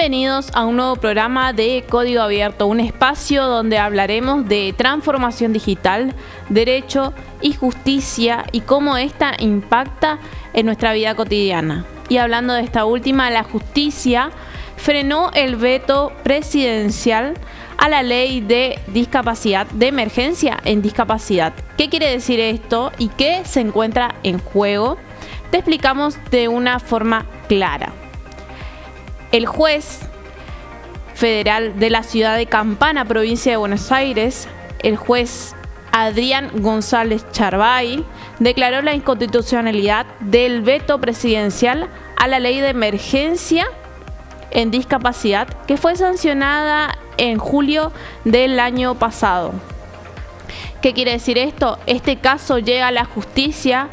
Bienvenidos a un nuevo programa de Código Abierto, un espacio donde hablaremos de transformación digital, derecho y justicia y cómo esta impacta en nuestra vida cotidiana. Y hablando de esta última, la justicia frenó el veto presidencial a la ley de discapacidad, de emergencia en discapacidad. ¿Qué quiere decir esto y qué se encuentra en juego? Te explicamos de una forma clara. El juez federal de la ciudad de Campana, provincia de Buenos Aires, el juez Adrián González Charbay, declaró la inconstitucionalidad del veto presidencial a la ley de emergencia en discapacidad que fue sancionada en julio del año pasado. ¿Qué quiere decir esto? Este caso llega a la justicia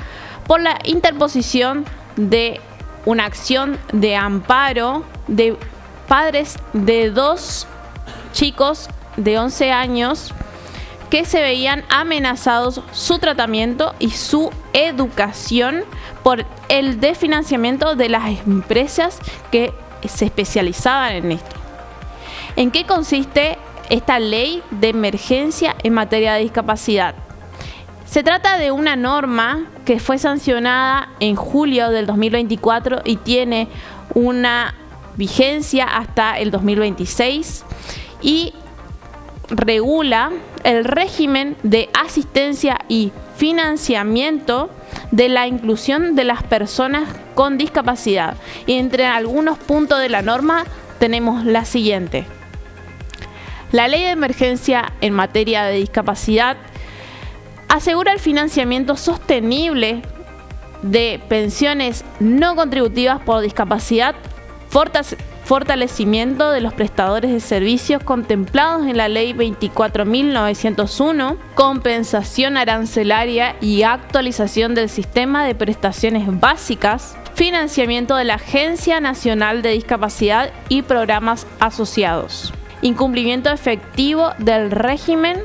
por la interposición de una acción de amparo de padres de dos chicos de 11 años que se veían amenazados su tratamiento y su educación por el desfinanciamiento de las empresas que se especializaban en esto. ¿En qué consiste esta ley de emergencia en materia de discapacidad? Se trata de una norma que fue sancionada en julio del 2024 y tiene una vigencia hasta el 2026 y regula el régimen de asistencia y financiamiento de la inclusión de las personas con discapacidad. Y entre algunos puntos de la norma tenemos la siguiente. La ley de emergencia en materia de discapacidad asegura el financiamiento sostenible de pensiones no contributivas por discapacidad, fortalecimiento de los prestadores de servicios contemplados en la Ley 24.901, compensación arancelaria y actualización del sistema de prestaciones básicas, financiamiento de la Agencia Nacional de Discapacidad y programas asociados, incumplimiento efectivo del régimen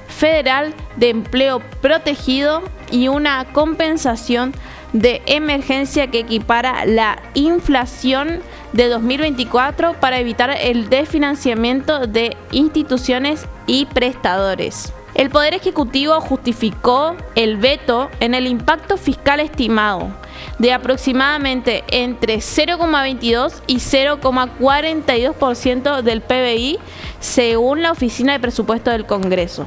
federal de empleo protegido y una compensación de emergencia que equipara la inflación de 2024 para evitar el desfinanciamiento de instituciones y prestadores. El Poder Ejecutivo justificó el veto en el impacto fiscal estimado de aproximadamente entre 0,22 y 0,42% del PBI según la Oficina de Presupuesto del Congreso.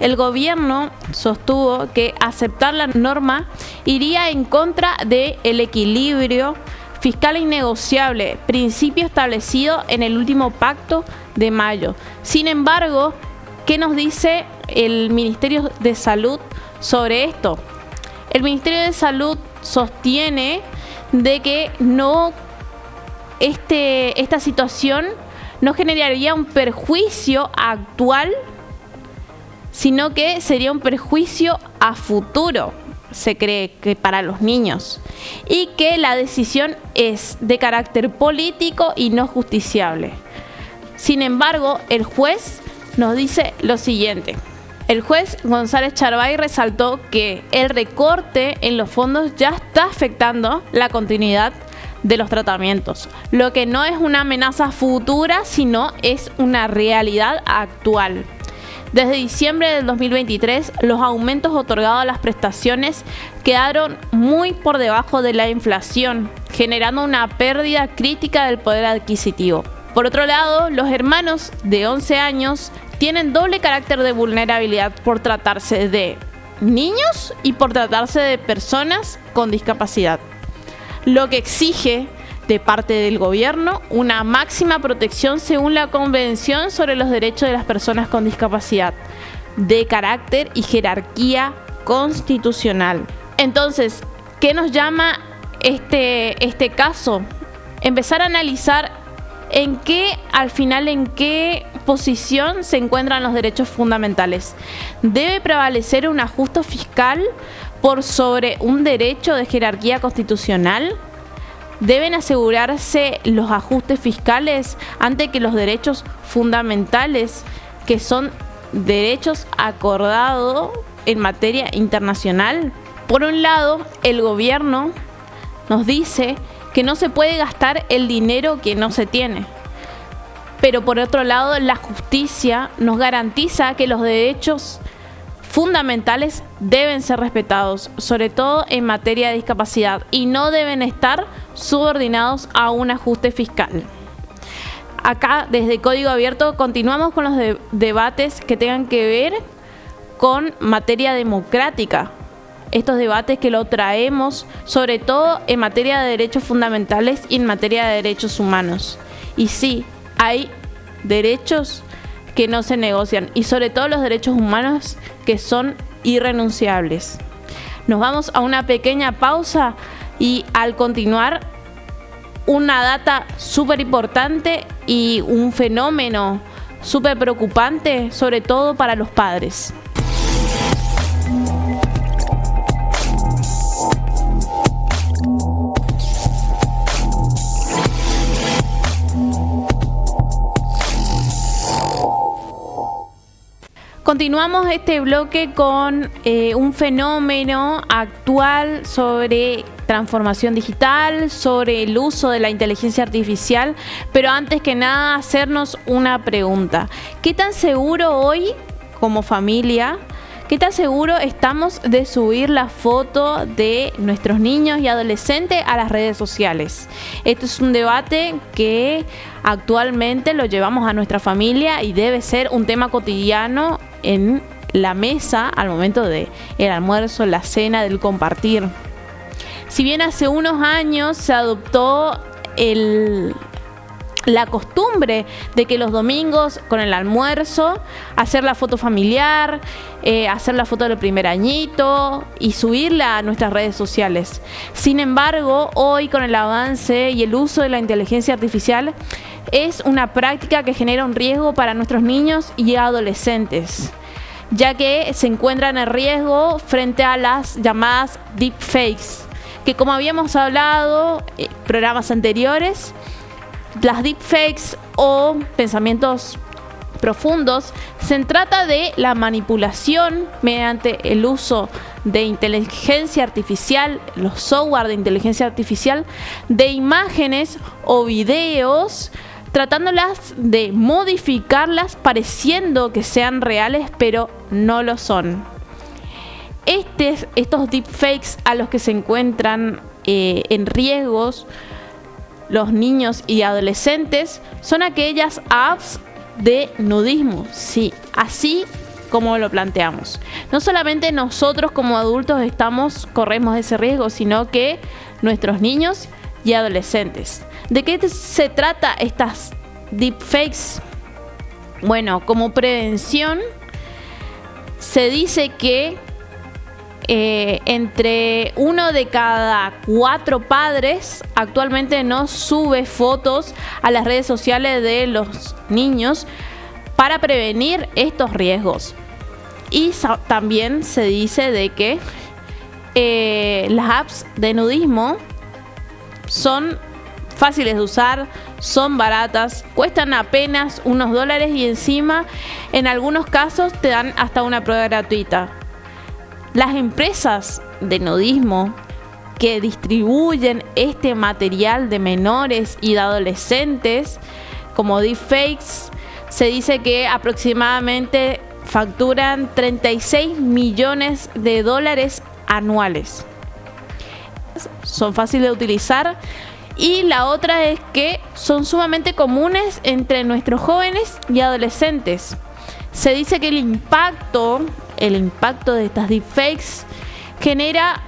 El gobierno sostuvo que aceptar la norma iría en contra del equilibrio fiscal innegociable, principio establecido en el último pacto de mayo. Sin embargo, ¿qué nos dice el Ministerio de Salud sobre esto? El Ministerio de Salud sostiene de que esta situación no generaría un perjuicio actual, sino que sería un perjuicio a futuro, se cree que para los niños, y que la decisión es de carácter político y no justiciable. Sin embargo, el juez nos dice lo siguiente. El juez González Charbay resaltó que el recorte en los fondos ya está afectando la continuidad de los tratamientos, lo que no es una amenaza futura, sino es una realidad actual. Desde diciembre del 2023, los aumentos otorgados a las prestaciones quedaron muy por debajo de la inflación, generando una pérdida crítica del poder adquisitivo. Por otro lado, los hermanos de 11 años tienen doble carácter de vulnerabilidad por tratarse de niños y por tratarse de personas con discapacidad, lo que exige de parte del gobierno una máxima protección según la Convención sobre los Derechos de las Personas con Discapacidad, de carácter y jerarquía constitucional. Entonces, ¿qué nos llama este caso? Empezar a analizar en qué posición se encuentran los derechos fundamentales. ¿Debe prevalecer un ajuste fiscal por sobre un derecho de jerarquía constitucional? ¿Deben asegurarse los ajustes fiscales ante que los derechos fundamentales, que son derechos acordados en materia internacional? Por un lado, el gobierno nos dice que no se puede gastar el dinero que no se tiene. pero por otro lado la justicia nos garantiza que los derechos fundamentales deben ser respetados, sobre todo en materia de discapacidad, y no deben estar subordinados a un ajuste fiscal. Acá, desde Código Abierto, continuamos con los debates que tengan que ver con materia democrática. Estos debates que lo traemos, sobre todo en materia de derechos fundamentales y en materia de derechos humanos. Y sí, hay derechos que no se negocian, y sobre todo los derechos humanos que son irrenunciables. Nos vamos a una pequeña pausa y al continuar, una data súper importante y un fenómeno súper preocupante, sobre todo para los padres. Continuamos este bloque con un fenómeno actual sobre transformación digital, sobre el uso de la inteligencia artificial, pero antes que nada hacernos una pregunta. ¿Qué tan seguro hoy, como familia, qué tan seguro estamos de subir la foto de nuestros niños y adolescentes a las redes sociales? Esto es un debate que actualmente lo llevamos a nuestra familia y debe ser un tema cotidiano en la mesa al momento del almuerzo, la cena, del compartir. Si bien hace unos años se adoptó la costumbre de que los domingos con el almuerzo hacer la foto familiar, hacer la foto del primer añito y subirla a nuestras redes sociales. Sin embargo, hoy con el avance y el uso de la inteligencia artificial es una práctica que genera un riesgo para nuestros niños y adolescentes, ya que se encuentran en riesgo frente a las llamadas deepfakes, que como habíamos hablado en programas anteriores, las deepfakes o pensamientos profundos se trata de la manipulación mediante el uso de inteligencia artificial, los software de inteligencia artificial, de imágenes o videos, tratándolas de modificarlas pareciendo que sean reales, pero no lo son. Estos deepfakes a los que se encuentran en riesgos los niños y adolescentes son aquellas apps de nudismo, sí, así como lo planteamos. No solamente nosotros como adultos corremos ese riesgo, sino que nuestros niños y adolescentes. ¿De qué se trata estas deepfakes? Bueno, como prevención se dice que entre 1 de cada 4 padres actualmente no sube fotos a las redes sociales de los niños para prevenir estos riesgos. Y también se dice de que las apps de nudismo son fáciles de usar, son baratas, cuestan apenas unos $, y encima en algunos casos te dan hasta una prueba gratuita. Las empresas de nudismo que distribuyen este material de menores y de adolescentes como deepfakes, se dice que aproximadamente facturan $36 millones anuales. Son fáciles de utilizar, y la otra es que son sumamente comunes entre nuestros jóvenes y adolescentes. Se dice que el impacto de estas deepfakes genera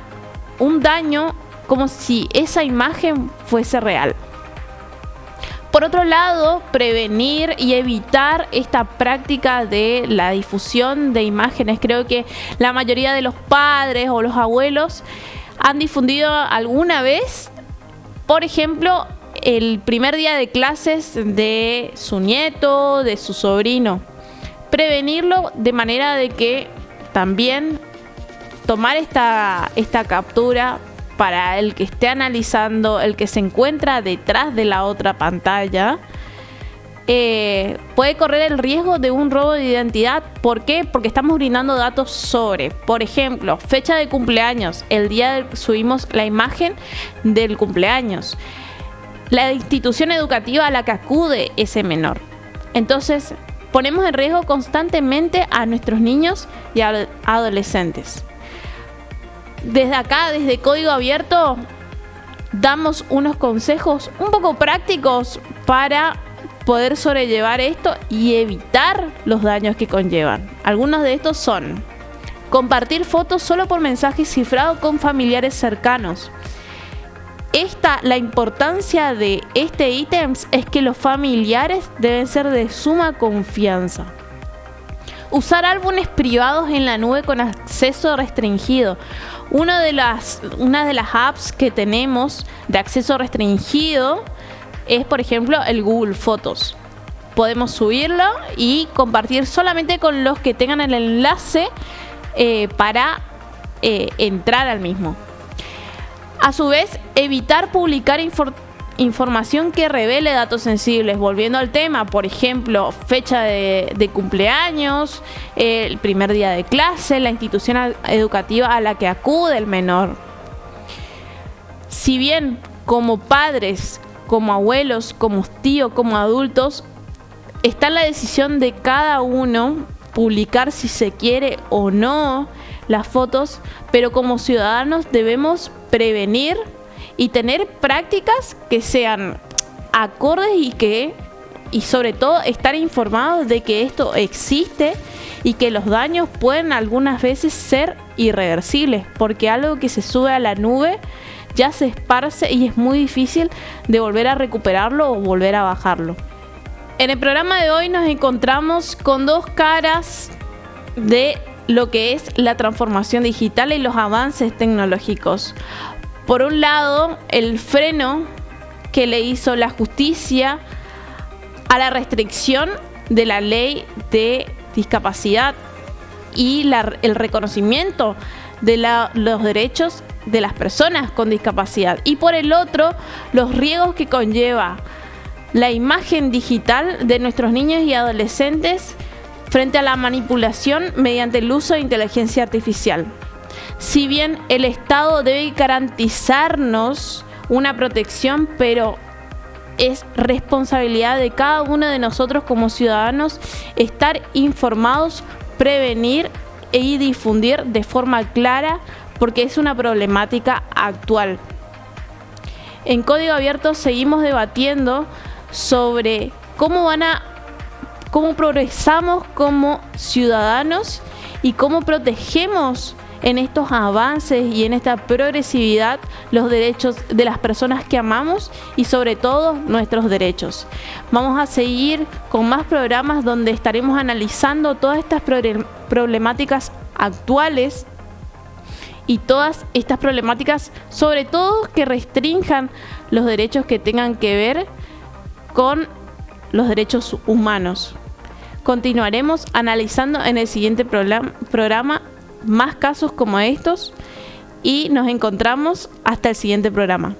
un daño como si esa imagen fuese real. Por otro lado, prevenir y evitar esta práctica de la difusión de imágenes. Creo que la mayoría de los padres o los abuelos han difundido alguna vez, por ejemplo, el primer día de clases de su nieto, de su sobrino. Prevenirlo de manera de que también tomar esta captura para el que esté analizando, el que se encuentra detrás de la otra pantalla, puede correr el riesgo de un robo de identidad. ¿Por qué? Porque estamos brindando datos sobre, por ejemplo, fecha de cumpleaños, el día que subimos la imagen del cumpleaños, la institución educativa a la que acude ese menor. Entonces, ponemos en riesgo constantemente a nuestros niños y adolescentes. Desde acá, desde Código Abierto, damos unos consejos un poco prácticos para poder sobrellevar esto y evitar los daños que conllevan. Algunos de estos son: compartir fotos solo por mensaje cifrado con familiares cercanos. La importancia de este ítem es que los familiares deben ser de suma confianza. Usar álbumes privados en la nube con acceso restringido. Una de las apps que tenemos de acceso restringido es, por ejemplo, el Google Fotos. Podemos subirlo y compartir solamente con los que tengan el enlace para entrar al mismo. A su vez, evitar publicar información que revele datos sensibles. Volviendo al tema, por ejemplo, fecha de cumpleaños, el primer día de clase, la institución educativa a la que acude el menor. Si bien como padres, como abuelos, como tíos, como adultos, está en la decisión de cada uno publicar si se quiere o no las fotos, pero como ciudadanos debemos prevenir y tener prácticas que sean acordes y sobre todo estar informados de que esto existe y que los daños pueden algunas veces ser irreversibles, porque algo que se sube a la nube ya se esparce y es muy difícil de volver a recuperarlo o volver a bajarlo. En el programa de hoy nos encontramos con dos caras de lo que es la transformación digital y los avances tecnológicos. Por un lado, el freno que le hizo la justicia a la restricción de la ley de discapacidad y el reconocimiento de los derechos de las personas con discapacidad. Y por el otro, los riesgos que conlleva la imagen digital de nuestros niños y adolescentes frente a la manipulación mediante el uso de inteligencia artificial. Si bien el Estado debe garantizarnos una protección, pero es responsabilidad de cada uno de nosotros como ciudadanos estar informados, prevenir y difundir de forma clara, porque es una problemática actual. En Código Abierto seguimos debatiendo sobre cómo progresamos como ciudadanos y cómo protegemos en estos avances y en esta progresividad los derechos de las personas que amamos y sobre todo nuestros derechos. Vamos a seguir con más programas donde estaremos analizando todas estas problemáticas actuales y todas estas problemáticas, sobre todo que restrinjan los derechos que tengan que ver con los derechos humanos. Continuaremos analizando en el siguiente programa más casos como estos y nos encontramos hasta el siguiente programa.